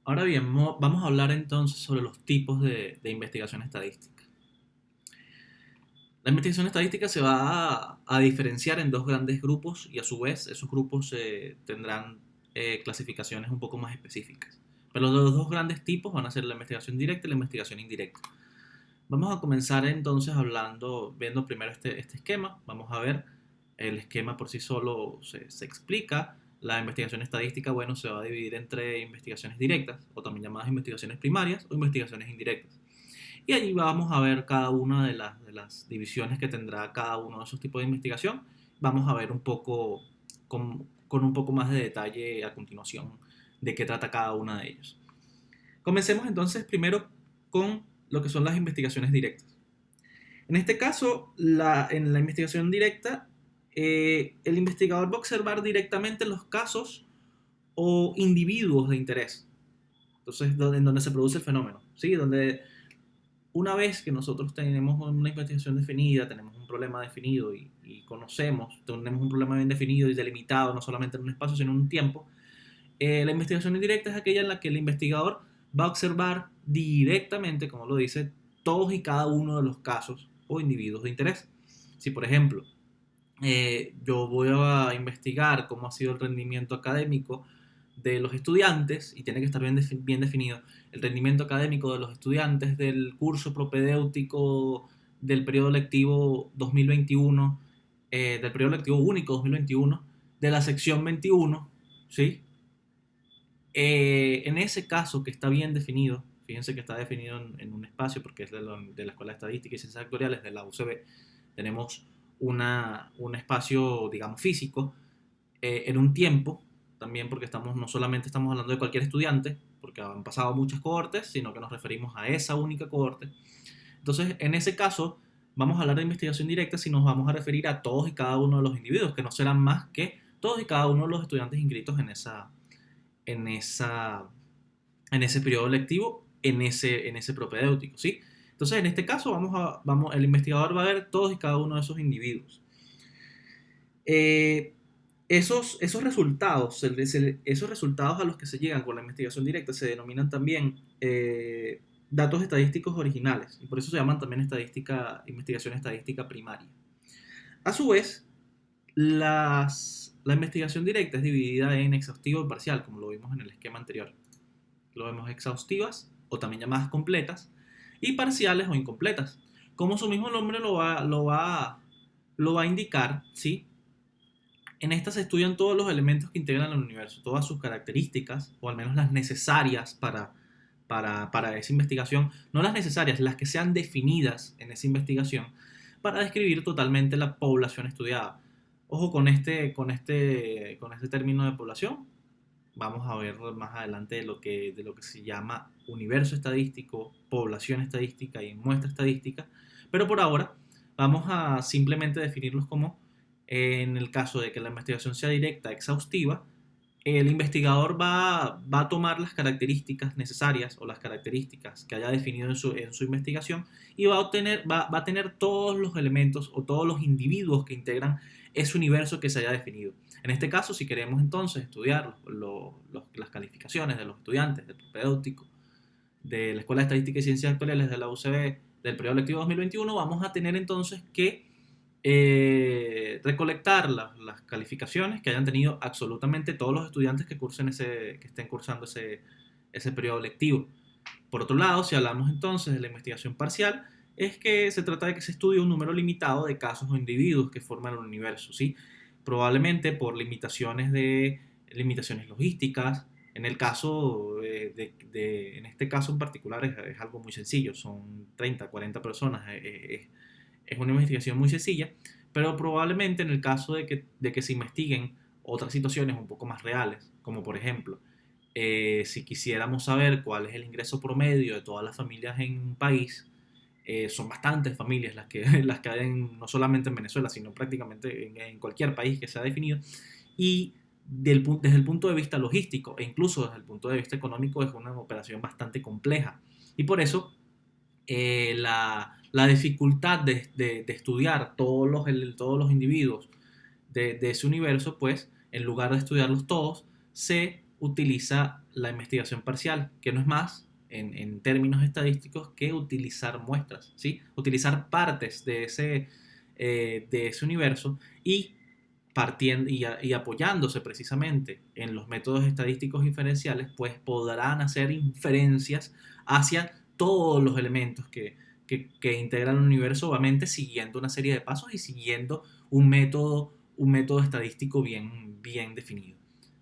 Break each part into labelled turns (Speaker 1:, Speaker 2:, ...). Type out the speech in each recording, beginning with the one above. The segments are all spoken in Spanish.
Speaker 1: Ahora bien, vamos a hablar entonces sobre los tipos de investigación estadística. La investigación estadística se va a diferenciar en dos grandes grupos y a su vez esos grupos tendrán clasificaciones un poco más específicas. Pero los dos grandes tipos van a ser la investigación directa y la investigación indirecta. Vamos a comenzar entonces viendo primero este esquema. Vamos a ver el esquema por sí solo se explica. La investigación estadística, bueno, se va a dividir entre investigaciones directas, o también llamadas investigaciones primarias o investigaciones indirectas. Y allí vamos a ver cada una de las divisiones que tendrá cada uno de esos tipos de investigación. Vamos a ver un poco con un poco más de detalle a continuación de qué trata cada una de ellas. Comencemos entonces primero con lo que son las investigaciones directas. En este caso, en la investigación directa, el investigador va a observar directamente los casos o individuos de interés. Entonces, en donde se produce el fenómeno, ¿sí? Donde una vez que nosotros tenemos una investigación definida, tenemos un problema definido y conocemos, tenemos un problema bien definido y delimitado, no solamente en un espacio, sino en un tiempo, la investigación indirecta es aquella en la que el investigador va a observar directamente, como lo dice, todos y cada uno de los casos o individuos de interés. Si, por ejemplo, yo voy a investigar cómo ha sido el rendimiento académico de los estudiantes, y tiene que estar bien definido el rendimiento académico de los estudiantes del curso propedéutico del periodo lectivo 2021, del periodo lectivo único 2021, de la sección 21, ¿sí? En ese caso que está bien definido, fíjense que está definido en un espacio porque es de la Escuela de Estadística y Ciencias Actuariales de la UCB, tenemos un espacio, digamos, físico, en un tiempo, también porque no solamente estamos hablando de cualquier estudiante, porque han pasado muchas cohortes, sino que nos referimos a esa única cohorte. Entonces, en ese caso, vamos a hablar de investigación directa si nos vamos a referir a todos y cada uno de los individuos, que no serán más que todos y cada uno de los estudiantes inscritos en, esa, en ese periodo lectivo, en ese propedéutico, ¿sí? Entonces, en este caso, el investigador va a ver todos y cada uno de esos individuos. Esos resultados, esos resultados a los que se llegan con la investigación directa se denominan también datos estadísticos originales, y por eso se llaman también investigación estadística primaria. A su vez, la investigación directa es dividida en exhaustiva y parcial, como lo vimos en el esquema anterior. Lo vemos exhaustivas, o también llamadas completas, y parciales o incompletas. Como su mismo nombre lo va a indicar, ¿sí? En estas se estudian todos los elementos que integran el universo, todas sus características, o al menos las necesarias para esa investigación, no las necesarias, las que sean definidas en esa investigación, para describir totalmente la población estudiada. Ojo con este término de población. Vamos a ver más adelante de lo que se llama universo estadístico, población estadística y muestra estadística, pero por ahora vamos a simplemente definirlos como, en el caso de que la investigación sea directa, exhaustiva, el investigador va a tomar las características necesarias o las características que haya definido en su investigación, y va a tener todos los elementos o todos los individuos que integran ese universo que se haya definido. En este caso, si queremos entonces estudiar las calificaciones de los estudiantes del propedéutico de la Escuela de Estadística y Ciencias Actuariales de la UCB del periodo lectivo 2021, vamos a tener entonces que recolectar las calificaciones que hayan tenido absolutamente todos los estudiantes que estén cursando ese periodo lectivo. Por otro lado, si hablamos entonces de la investigación parcial, es que se trata de que se estudie un número limitado de casos o individuos que forman el universo, ¿sí? Probablemente por limitaciones logísticas. En el caso en este caso en particular es algo muy sencillo, son 30, 40 personas, es una investigación muy sencilla, pero probablemente en el caso de que se investiguen otras situaciones un poco más reales, como por ejemplo, si quisiéramos saber cuál es el ingreso promedio de todas las familias en un país, son bastantes familias las que, las que hay no solamente en Venezuela, sino prácticamente en cualquier país que se ha definido, y desde el punto de vista logístico e incluso desde el punto de vista económico es una operación bastante compleja. Y por eso la dificultad de estudiar todos los individuos de ese universo, pues en lugar de estudiarlos todos, se utiliza la investigación parcial, que no es más, en términos estadísticos, que utilizar muestras, ¿sí? Utilizar partes de ese universo y partiendo y apoyándose precisamente en los métodos estadísticos inferenciales, pues podrán hacer inferencias hacia todos los elementos que integran el universo, obviamente siguiendo una serie de pasos y siguiendo un método estadístico bien definido.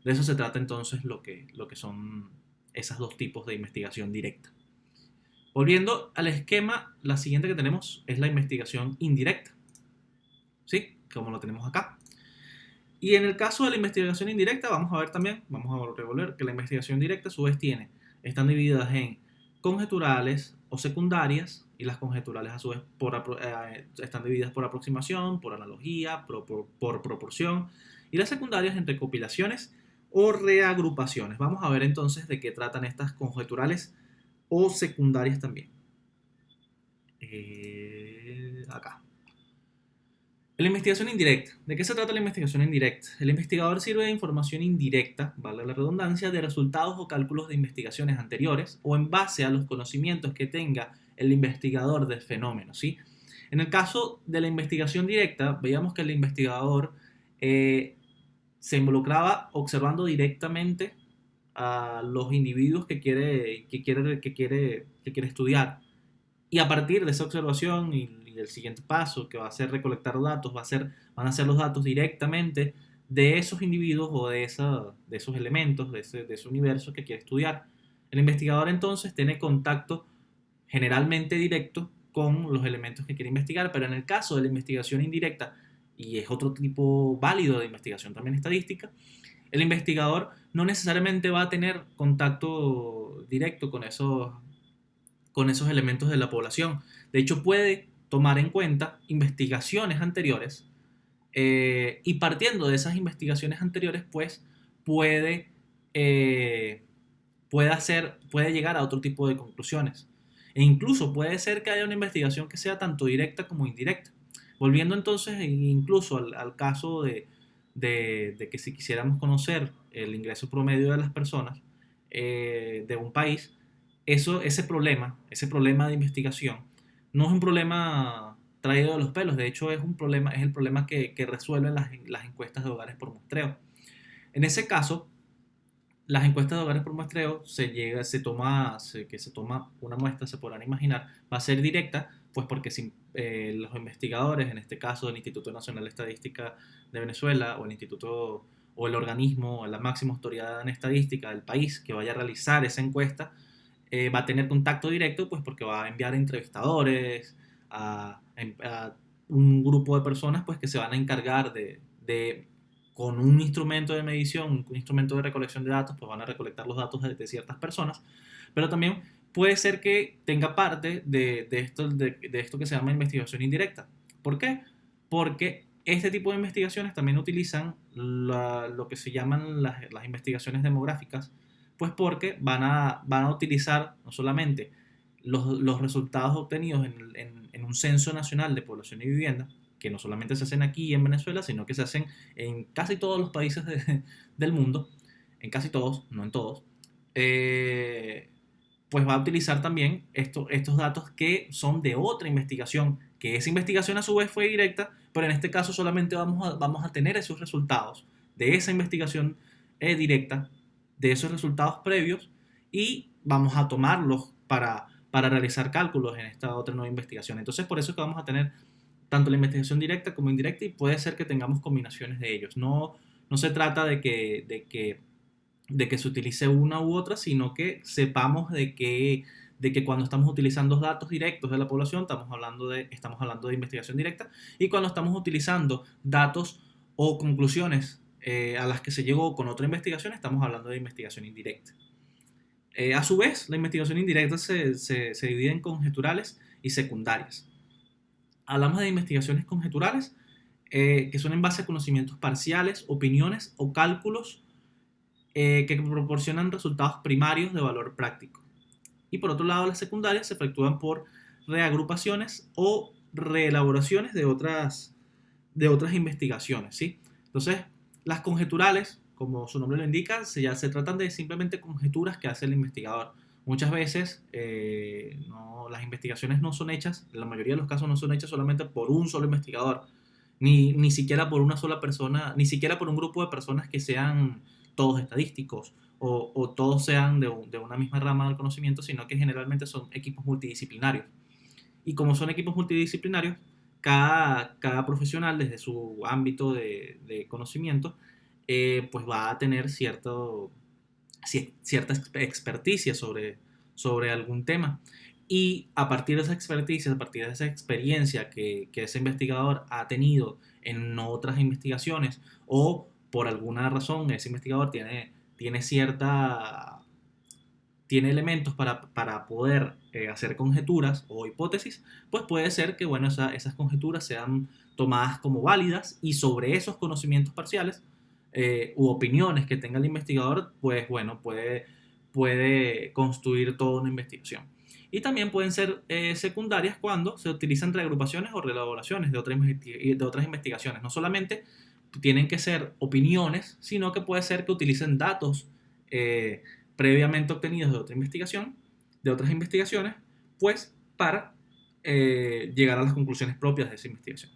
Speaker 1: De eso se trata entonces lo que son esos dos tipos de investigación directa. Volviendo al esquema, la siguiente que tenemos es la investigación indirecta, ¿sí? Como lo tenemos acá. Y en el caso de la investigación indirecta, vamos a ver también, vamos a revolver que la investigación directa a su vez están divididas en conjeturales o secundarias, y las conjeturales a su vez están divididas por aproximación, por analogía, por proporción, y las secundarias en recopilaciones o reagrupaciones. Vamos a ver entonces de qué tratan estas conjeturales o secundarias también. Acá. La investigación indirecta. ¿De qué se trata la investigación indirecta? El investigador sirve de información indirecta, vale la redundancia, de resultados o cálculos de investigaciones anteriores o en base a los conocimientos que tenga el investigador del fenómeno, ¿sí? En el caso de la investigación directa, veíamos que el investigador se involucraba observando directamente a los individuos que quiere estudiar. Y a partir de esa observación y el siguiente paso, que va a ser recolectar datos, van a ser los datos directamente de esos individuos o de esos elementos, de ese universo que quiere estudiar. El investigador entonces tiene contacto generalmente directo con los elementos que quiere investigar, pero en el caso de la investigación indirecta, y es otro tipo válido de investigación también estadística, el investigador no necesariamente va a tener contacto directo con esos elementos de la población. De hecho, puede tomar en cuenta investigaciones anteriores y partiendo de esas investigaciones anteriores, pues puede, puede llegar a otro tipo de conclusiones. E incluso puede ser que haya una investigación que sea tanto directa como indirecta. Volviendo entonces incluso al caso de que si quisiéramos conocer el ingreso promedio de las personas de un país, ese problema de investigación no es un problema traído de los pelos, de hecho es el problema que resuelven las encuestas de hogares por muestreo. En ese caso, las encuestas de hogares por muestreo que se toma una muestra, se podrán imaginar, va a ser directa, pues porque los investigadores, en este caso del Instituto Nacional de Estadística de Venezuela o el instituto o el organismo o la máxima autoridad en estadística del país que vaya a realizar esa encuesta, va a tener contacto directo, pues porque va a enviar entrevistadores a un grupo de personas pues que se van a encargar con un instrumento de medición, un instrumento de recolección de datos, pues van a recolectar los datos de ciertas personas, pero también puede ser que tenga parte de esto que se llama investigación indirecta. ¿Por qué? Porque este tipo de investigaciones también utilizan lo que se llaman las investigaciones demográficas, pues porque van a utilizar no solamente los resultados obtenidos en un censo nacional de población y vivienda, que no solamente se hacen aquí en Venezuela, sino que se hacen en casi todos los países del mundo, en casi todos, no en todos, pues va a utilizar también estos datos que son de otra investigación, que esa investigación a su vez fue directa, pero en este caso solamente vamos a tener esos resultados de esa investigación directa, de esos resultados previos, y vamos a tomarlos para realizar cálculos en esta otra nueva investigación. Entonces, por eso es que vamos a tener tanto la investigación directa como indirecta y puede ser que tengamos combinaciones de ellos. No se trata de que se utilice una u otra, sino que sepamos de que cuando estamos utilizando datos directos de la población estamos hablando de investigación directa, y cuando estamos utilizando datos o conclusiones a las que se llegó con otra investigación estamos hablando de investigación indirecta. A su vez, la investigación indirecta se divide en conjeturales y secundarias. Hablamos de investigaciones conjeturales que son en base a conocimientos parciales, opiniones o cálculos que proporcionan resultados primarios de valor práctico. Y por otro lado, las secundarias se efectúan por reagrupaciones o reelaboraciones de otras investigaciones, ¿sí? Entonces, las conjeturales como su nombre lo indica, ya se tratan de simplemente conjeturas que hace el investigador. Muchas veces las investigaciones no son hechas, en la mayoría de los casos no son hechas solamente por un solo investigador, ni siquiera por una sola persona, ni siquiera por un grupo de personas que sean todos estadísticos o todos sean de una misma rama del conocimiento, sino que generalmente son equipos multidisciplinarios. Y como son equipos multidisciplinarios, cada profesional desde su ámbito de conocimiento, pues va a tener cierta experticia sobre algún tema. Y a partir de esa experticia, a partir de esa experiencia que ese investigador ha tenido en otras investigaciones, o por alguna razón ese investigador tiene tiene elementos para poder hacer conjeturas o hipótesis, pues puede ser que bueno, esas conjeturas sean tomadas como válidas, y sobre esos conocimientos parciales u opiniones que tenga el investigador, pues bueno, puede construir toda una investigación. Y también pueden ser secundarias cuando se utilizan reagrupaciones o reelaboraciones de otras investigaciones. No solamente tienen que ser opiniones, sino que puede ser que utilicen datos eh, previamente obtenidos de otra investigación, de otras investigaciones, pues para llegar a las conclusiones propias de esa investigación.